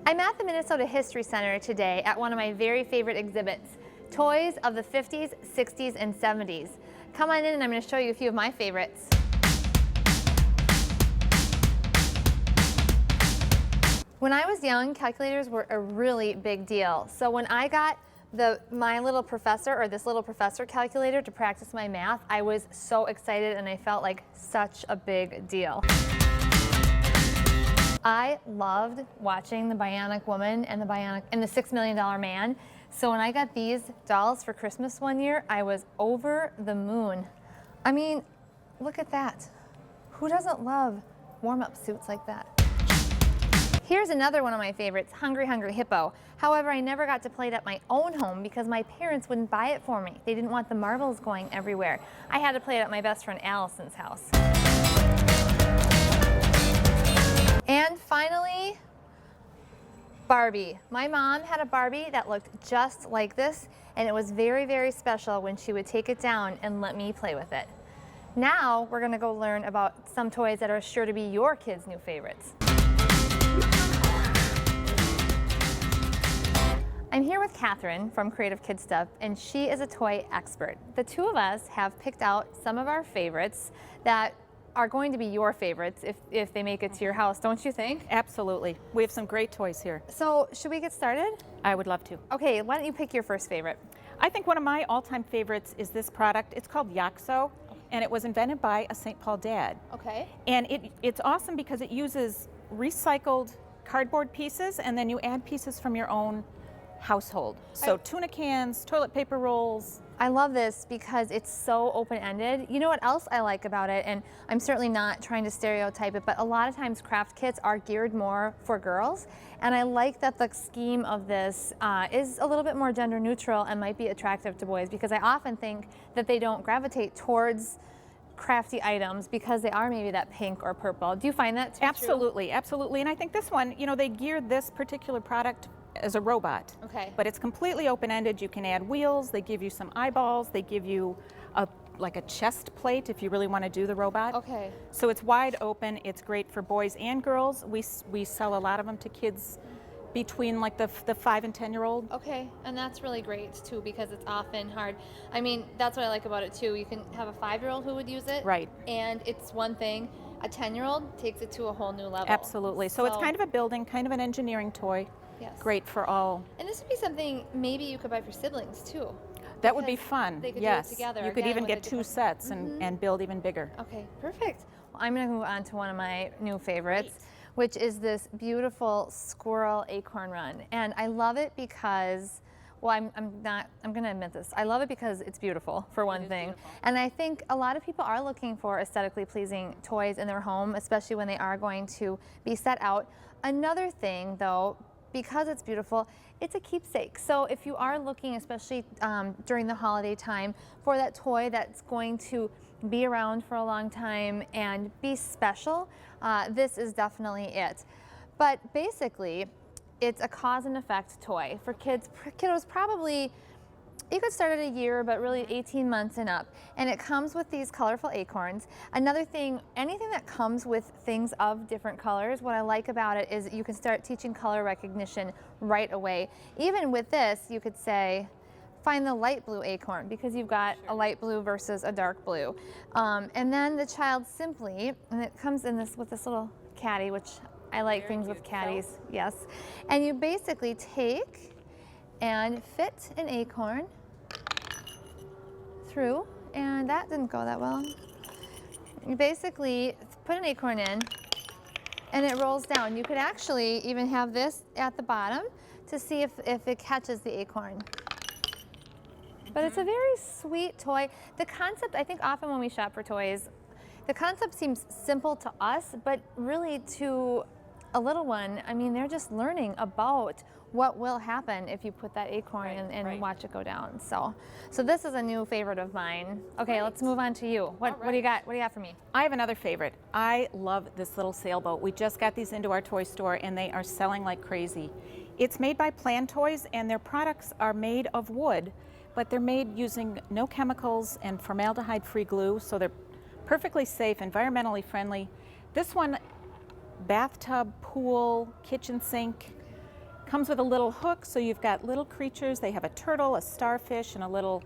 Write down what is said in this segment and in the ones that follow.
I'm at the Minnesota History Center today at one of my very favorite exhibits, toys of the 50s, 60s, and 70s. Come on in and I'm going to show you a few of my favorites. When I was young, calculators were a really big deal. So when I got my little professor, or this little professor calculator to practice my math, I was so excited and I felt like such a big deal. I loved watching the Bionic Woman and the $6 Million Man. So when I got these dolls for Christmas one year, I was over the moon. I mean, look at that. Who doesn't love warm-up suits like that? Here's another one of my favorites, Hungry Hungry Hippo. However, I never got to play it at my own home because my parents wouldn't buy it for me. They didn't want the marbles going everywhere. I had to play it at my best friend Allison's house. And finally, Barbie. My mom had a Barbie that looked just like this, and it was very, very special when she would take it down and let me play with it. Now we're gonna go learn about some toys that are sure to be your kids' new favorites. I'm here with Catherine from Creative Kid Stuff, and she is a toy expert. The two of us have picked out some of our favorites that are going to be your favorites if they make it to your house, don't you think? Absolutely. We have some great toys here. So should we get started? I would love to. Okay, why don't you pick your first favorite? I think one of my all-time favorites is this product. It's called Yaxo, and it was invented by a St. Paul dad. Okay. And it's awesome because it uses recycled cardboard pieces, and then you add pieces from your own household. So tuna cans, toilet paper rolls. I love this because it's so open-ended. You know what else I like about it, and I'm certainly not trying to stereotype it, but a lot of times craft kits are geared more for girls, and I like that the scheme of this is a little bit more gender neutral and might be attractive to boys, because I often think that they don't gravitate towards crafty items because they are maybe that pink or purple. Do you find that too? Absolutely, absolutely. And I think this one, you know, they geared this particular product as a robot. Okay. But it's completely open-ended. You can add wheels, they give you some eyeballs, they give you like a chest plate if you really want to do the robot. Okay. So it's wide open, it's great for boys and girls. We sell a lot of them to kids between like the 5 and 10-year-old. Okay, and that's really great too because it's often hard. I mean, that's what I like about it too. You can have a 5-year-old who would use it. Right. And it's one thing. A 10-year-old takes it to a whole new level. Absolutely. So it's kind of a building, kind of an engineering toy. Yes. Great for all. And this would be something maybe you could buy for siblings too. That would be fun. They could yes. do it together. You could even get 2 sets and build even bigger. Okay, perfect. I'm going to move on to one of my new favorites, which is this beautiful squirrel acorn run. And I love it because, well, I'm going to admit this. I love it because it's beautiful, for one thing. Beautiful. And I think a lot of people are looking for aesthetically pleasing toys in their home, especially when they are going to be set out. Another thing, though, because it's beautiful, it's a keepsake. So if you are looking, especially during the holiday time, for that toy that's going to be around for a long time and be special, this is definitely it. But basically, it's a cause and effect toy for kids. Kiddos probably, you could start at a year, but really 18 months and up. And it comes with these colorful acorns. Another thing, anything that comes with things of different colors, what I like about it is you can start teaching color recognition right away. Even with this, you could say, find the light blue acorn because you've got a light blue versus a dark blue. And then the child simply, and it comes in this with this little caddy, which I like things with caddies, yes. And you basically take and fit an acorn through, and that didn't go that well. You basically put an acorn in, and it rolls down. You could actually even have this at the bottom to see if it catches the acorn. But it's a very sweet toy. The concept, I think often when we shop for toys, the concept seems simple to us, but really to a little one, I mean, they're just learning about what will happen if you put that acorn and watch it go down. So this is a new favorite of mine. Okay, let's move on to you. What do you got? What do you got for me? I have another favorite. I love this little sailboat. We just got these into our toy store and they are selling like crazy. It's made by Plan Toys and their products are made of wood, but they're made using no chemicals and formaldehyde-free glue, so they're perfectly safe, environmentally friendly. This one, bathtub, pool, kitchen sink, Comes with a little hook, so you've got little creatures. They have a turtle, a starfish, and a little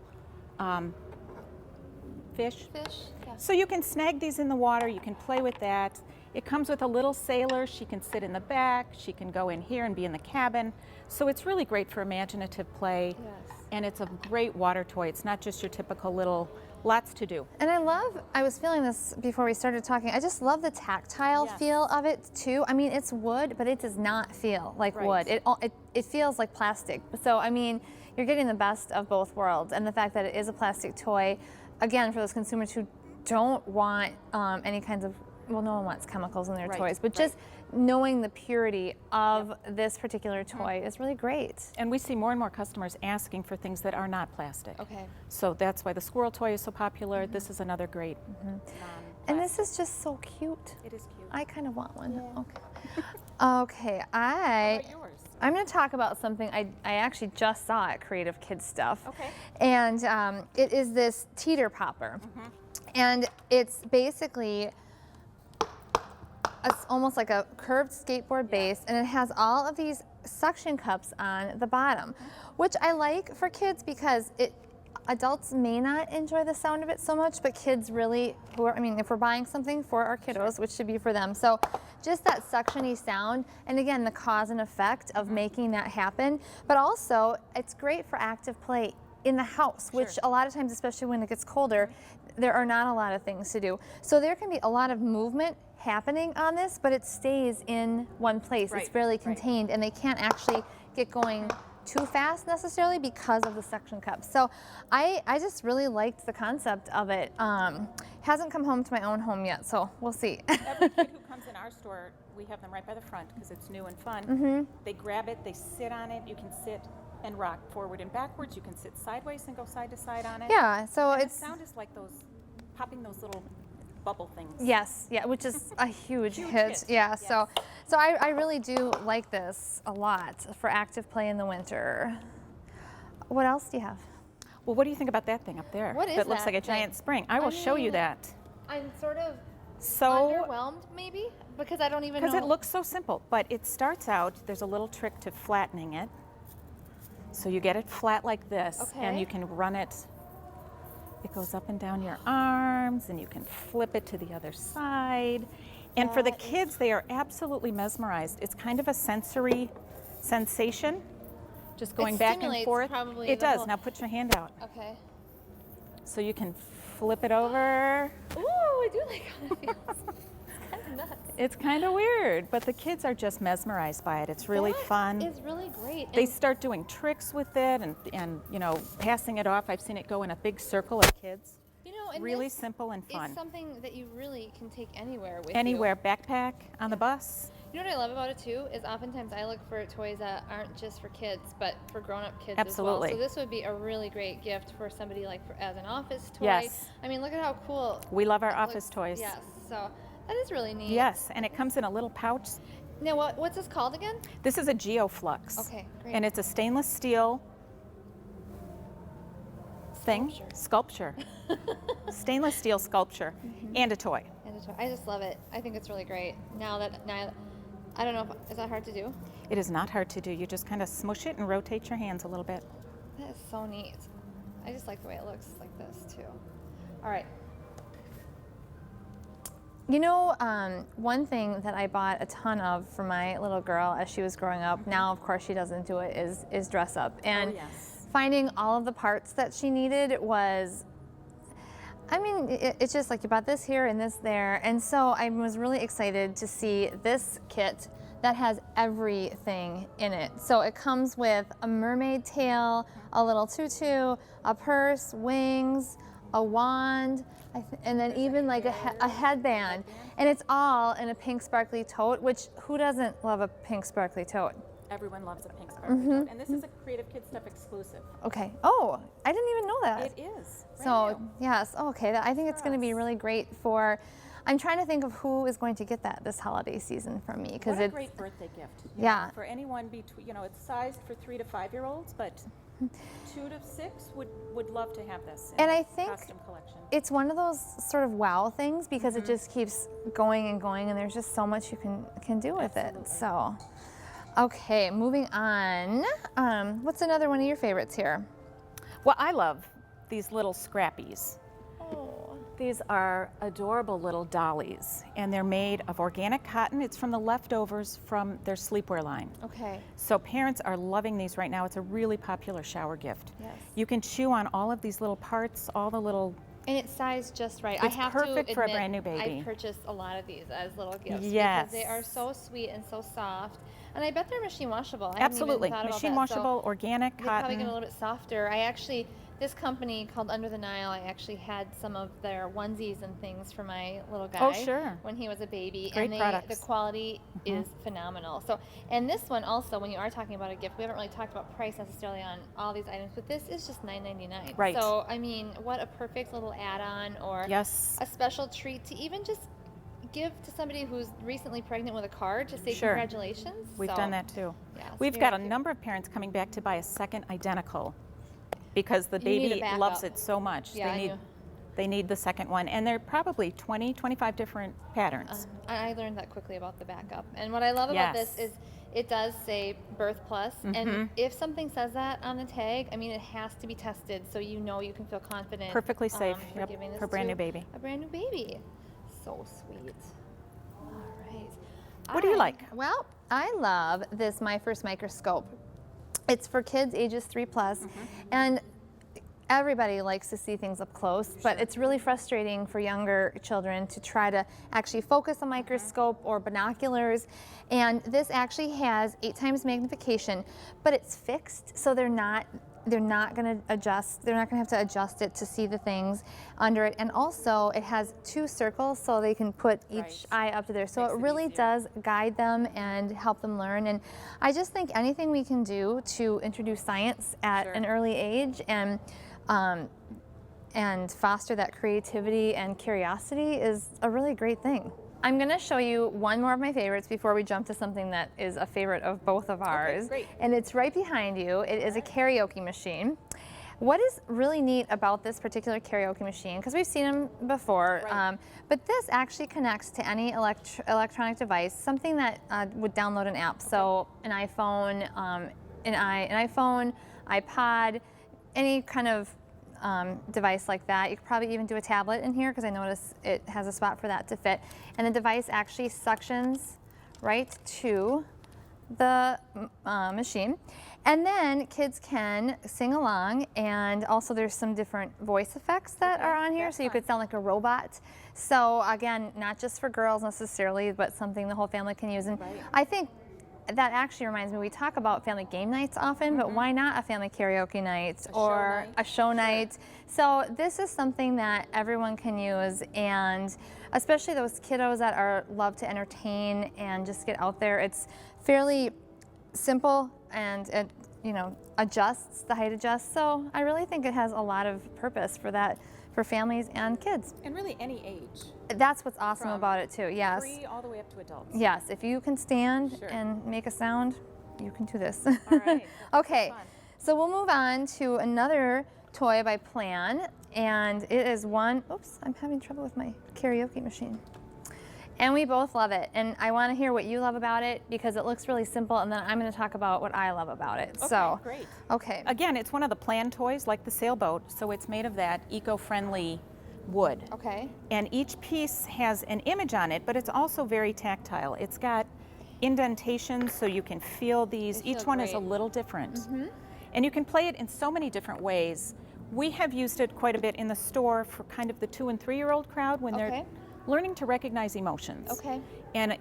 fish. Yeah. So you can snag these in the water. You can play with that. It comes with a little sailor. She can sit in the back. She can go in here and be in the cabin. So it's really great for imaginative play. Yes. And it's a great water toy. It's not just your typical little, lots to do. And I was feeling this before we started talking, I just love the tactile Yes. feel of it too. I mean, it's wood, but it does not feel like Right. wood. It feels like plastic. So, I mean, you're getting the best of both worlds. And the fact that it is a plastic toy, again, for those consumers who don't want any kinds of, well, no one wants chemicals in their Right, toys, but right. just knowing the purity of this particular toy is really great. And we see more and more customers asking for things that are not plastic. Okay. So that's why the squirrel toy is so popular. This is another great. And this is just so cute. It is cute. I kind of want one. Yeah. Okay. What about yours? I'm going to talk about something I actually just saw at Creative Kids Stuff. Okay. And it is this teeter popper. And it's basically, it's almost like a curved skateboard base, and it has all of these suction cups on the bottom, which I like for kids because adults may not enjoy the sound of it so much, but kids really, if we're buying something for our kiddos, which should be for them. So just that suction-y sound, and again, the cause and effect of making that happen, but also it's great for active play in the house, which a lot of times, especially when it gets colder, there are not a lot of things to do. So there can be a lot of movement happening on this, but it stays in one place. It's fairly contained, and they can't actually get going too fast necessarily because of the suction cups. So I just really liked the concept of it. Hasn't come home to my own home yet, so we'll see. Every kid who comes in our store, we have them right by the front because it's new and fun. They grab it, they sit on it. You can sit and rock forward and backwards. You can sit sideways and go side to side on it. Yeah, so And it's the sound is like popping those little bubble things. yes, yeah, which is a huge Huge hit. hit, Yeah, yes. so I really do like this a lot for active play in the winter. What else do you have? Well, what do you think about that thing up there? What is that looks that like a giant thing? spring. I will show you mean, that. I'm sort of So, underwhelmed maybe because I don't even know. because it looks so simple, but it starts out, there's a little trick to flattening it. So you get it flat like this, and Okay. you can run it. It goes up and down your arms, and you can flip it to the other side. And for the That is kids, they are absolutely mesmerized. It's kind of a sensory sensation, just going back and stimulates forth. probably It the does. whole- Now put your hand out. Okay. So you can flip it over. Ooh, I do like how that feels. It's kind of nuts. It's kind of weird, but the kids are just mesmerized by it. It's really fun. It's really great. They And start doing tricks with it and passing it off. I've seen it go in a big circle of kids. and Really this simple and fun. It's something that you really can take anywhere with Anywhere, backpack, on the bus. You know what I love about it too is oftentimes I look for toys that aren't just for kids, but for grown-up kids Absolutely. as well. So this would be a really great gift for somebody like as an office toy. Yes. I mean, look at how cool. We love our it office looks. toys. Yes. So that is really neat. Yes, and it comes in a little pouch. Now, what's this called again? This is a Geoflux. Okay, great. And it's a stainless steel thing, sculpture. Stainless steel sculpture and a toy. And a toy. I just love it. I think it's really great. Now I don't know if is that hard to do? It is not hard to do. You just kind of smush it and rotate your hands a little bit. That is so neat. I just like the way it looks like this too. All right. You know, one thing that I bought a ton of for my little girl as she was growing up, now of course she doesn't do it, is dress up. And yes. finding all of the parts that she needed was, I mean, it's just like you bought this here and this there. And so I was really excited to see this kit that has everything in it. So it comes with a mermaid tail, a little tutu, a purse, wings, a wand, and then even like a headband. And it's all in a pink sparkly tote, which who doesn't love a pink sparkly tote? Everyone loves a pink sparkly tote. And this is a Creative Kid Stuff exclusive. Okay. Oh, I didn't even know that. It is. So yes, okay. I think it's going to be really great for. I'm trying to think of who is going to get that this holiday season from me because What a it's great birthday gift. Yeah. For anyone between, it's sized for 3 to 5 year olds, but 2 to 6 would love to have this in And their I think costume collection. it's one of those sort of wow things because it just keeps going and going, and there's just so much you can do with it. Absolutely. So, Okay, moving on. What's another one of your favorites here? Well, I love these little scrappies. Oh. These are adorable little dollies, and they're made of organic cotton. It's from the leftovers from their sleepwear line. Okay. So parents are loving these right now. It's a really popular shower gift. Yes. You can chew on all of these little parts, all the little. And it's sized just right. It's I have perfect to for a admit, brand new baby. I purchased a lot of these as little gifts Yes. because they are so sweet and so soft. And I bet they're machine washable. I Absolutely. haven't even thought Machine about that. washable, organic They probably cotton. get a little bit softer. This company called Under the Nile, I actually had some of their onesies and things for my little guy. Oh, sure. When he was a baby. Great and products. the quality is phenomenal. So, and this one also, when you are talking about a gift, we haven't really talked about price necessarily on all these items, but this is just $9.99. Right. So, I mean, what a perfect little add-on or Yes. a special treat to even just give to somebody who's recently pregnant with a card to say Sure. congratulations. We've So, done that too. yeah, it's We've very got a cute. number of parents coming back to buy a second identical because the You need a baby backup. loves it so much. Yeah, I they need know. they need the second one, and they're probably 20, 25 different patterns. I learned that quickly about the backup. And what I love about this Yes. is it does say birth plus. And if something says that on the tag, I mean, it has to be tested so you know you can feel confident. Perfectly safe, for yep, giving this for a brand to new baby. A brand new baby. So sweet. All right. What do you like? Well, I love this My First Microscope. It's for kids ages 3+, and everybody likes to see things up close, but it's really frustrating for younger children to try to actually focus a microscope or binoculars. And this actually has 8 times magnification, but it's fixed, so they're not going to adjust. They're not going to have to adjust it to see the things under it. And also, it has 2 circles, so they can put each eye up to there. So Makes it it really easier. does guide them and help them learn. And I just think anything we can do to introduce science at Sure. an early age and foster that creativity and curiosity is a really great thing. I'm going to show you one more of my favorites before we jump to something that is a favorite of both of ours. great. And it's right behind you. It is a karaoke machine. What is really neat about this particular karaoke machine, because we've seen them before, but this actually connects to any electronic device, something that would download an app. So an iPhone, an iPod, any kind of device like that. You could probably even do a tablet in here because I notice it has a spot for that to fit. And the device actually suctions right to the machine. And then kids can sing along, and also there's some different voice effects that are on here, so you could sound like a robot. So again, not just for girls necessarily, but something the whole family can use. And I think that actually reminds me, we talk about family game nights often, but why not a family karaoke night or a show night? So this is something that everyone can use, and especially those kiddos that love to entertain and just get out there. It's fairly simple, and it adjusts, the height adjusts. So I really think it has a lot of purpose for that, for families and kids. And really any age. That's what's awesome From about it too. Yes. 3 all the way up to adults. Yes, if you can stand Sure. and make a sound, you can do this. All right. Okay, Fun. so we'll move on to another toy by Plan, and it is one, oops, I'm having trouble with my karaoke machine. And we both love it, and I want to hear what you love about it because it looks really simple, and then I'm going to talk about what I love about it. So, great. okay. Again, it's one of the Plan toys like the sailboat, so it's made of that eco-friendly wood. Okay. And each piece has an image on it, but it's also very tactile. It's got indentations so you can feel these. They feel Each one is a great. little different. And you can play it in so many different ways. We have used it quite a bit in the store for kind of the 2- and 3-year-old crowd when they're Okay. learning to recognize emotions. Okay. And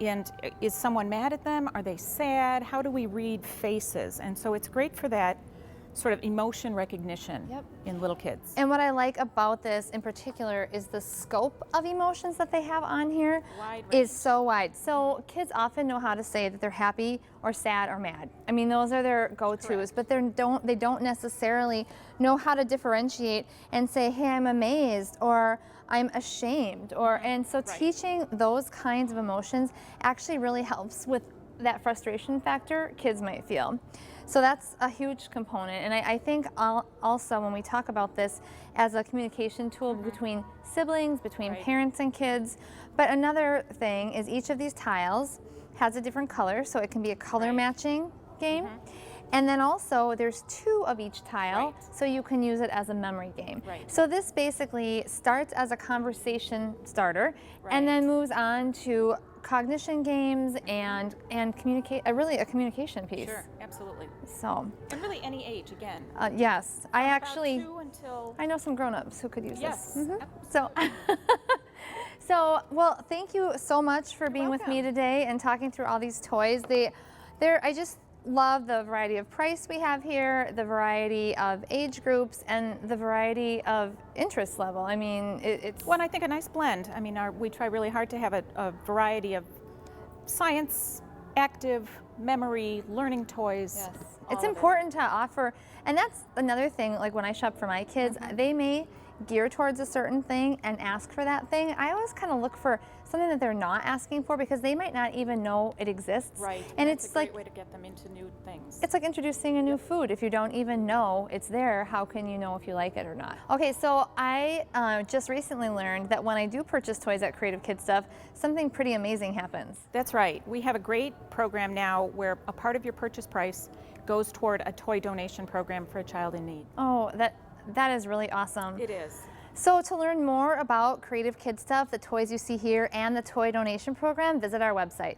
is someone mad at them? Are they sad? How do we read faces? And so it's great for that sort of emotion recognition in little kids. And what I like about this in particular is the scope of emotions that they have on here Wide is so wide. So kids often know how to say that they're happy or sad or mad. I mean, those are their go-tos, but they don't necessarily know how to differentiate and say, hey, I'm amazed, or I'm ashamed, and so teaching those kinds of emotions actually really helps with that frustration factor kids might feel. So that's a huge component, and I think also when we talk about this as a communication tool between siblings, between parents and kids, but another thing is each of these tiles has a different color, so it can be a color Right. matching game. And then also there's 2 of each tile, Right. so you can use it as a memory game. Right. So this basically starts as a conversation starter Right. and then moves on to cognition games and communicate, really a communication piece. Sure, absolutely. So And really any age, again. yes, I About actually 2 until I know some grown-ups who could use yes. this. So, well, thank you so much for being with me welcome. today and talking through all these toys. I just love the variety of price we have here, the variety of age groups, and the variety of interest level. I mean, it's Well, and I think a nice blend. I mean, we try really hard to have a variety of science, active, memory, learning toys. Yes. all It's of it. important to offer, and that's another thing, like when I shop for my kids, they may gear towards a certain thing and ask for that thing. I always kind of look for something that they're not asking for because they might not even know it exists. Right. And that's it's a great like way to get them into new things. it's like introducing a new food. If you don't even know it's there, how can you know if you like it or not? Okay, so I just recently learned that when I do purchase toys at Creative Kid Stuff, something pretty amazing happens. That's right. We have a great program now where a part of your purchase price goes toward a toy donation program for a child in need. Oh, that is really awesome. It is. So to learn more about Creative Kid Stuff, the toys you see here, and the toy donation program, visit our website.